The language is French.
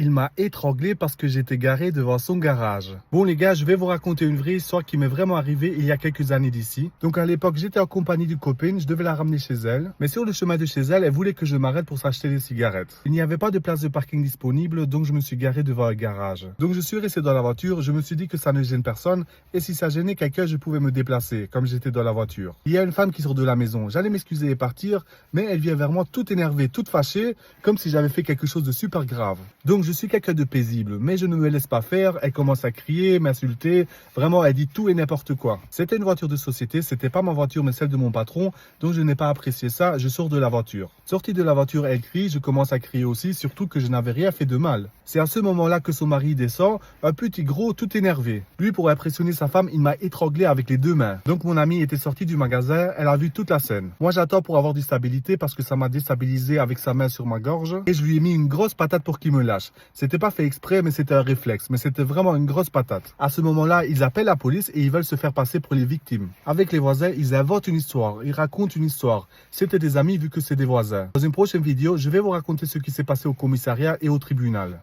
il m'a étranglé parce que j'étais garé devant son garage. Bon les gars, je vais vous raconter une vraie histoire qui m'est vraiment arrivée il y a quelques années d'ici. Donc à l'époque, j'étais en compagnie d'une copine, je devais la ramener chez elle. Mais sur le chemin de chez elle, elle voulait que je m'arrête pour s'acheter des cigarettes. Il n'y avait pas de place de parking disponible, donc je me suis garé devant un garage. Donc je suis resté dans la voiture, je me suis dit que ça ne gêne personne et si ça gênait quelqu'un, je pouvais me déplacer comme j'étais dans la voiture. Il y a une femme qui sort de la maison, j'allais m'excuser et partir, mais elle vient vers moi toute énervée, toute fâchée, comme si j'avais fait quelque chose de super grave. Donc je suis quelqu'un de paisible, mais je ne me laisse pas faire, elle commence à crier, m'insulter, vraiment elle dit tout et n'importe quoi. C'était une voiture de société, c'était pas ma voiture mais celle de mon patron, donc je n'ai pas apprécié ça, je sors de la voiture. Sorti de la voiture, elle crie, je commence à crier aussi, surtout que je n'avais rien fait de mal. C'est à ce moment-là que son mari descend, un petit gros tout énervé. Lui, pour impressionner sa femme, il m'a étranglé avec les deux mains. Donc mon amie était sortie du magasin, elle a vu toute la scène. Moi j'attends pour avoir du stabilité parce que ça m'a déstabilisé avec sa main sur ma gorge et je lui ai mis une grosse patate pour qu'il me lâche. C'était pas fait exprès mais c'était un réflexe, mais c'était vraiment une grosse patate. À ce moment-là, ils appellent la police et ils veulent se faire passer pour les victimes. Avec les voisins, ils inventent une histoire, ils racontent une histoire. C'était des amis vu que c'est des voisins. Dans une prochaine vidéo, je vais vous raconter ce qui s'est passé au commissariat et au tribunal.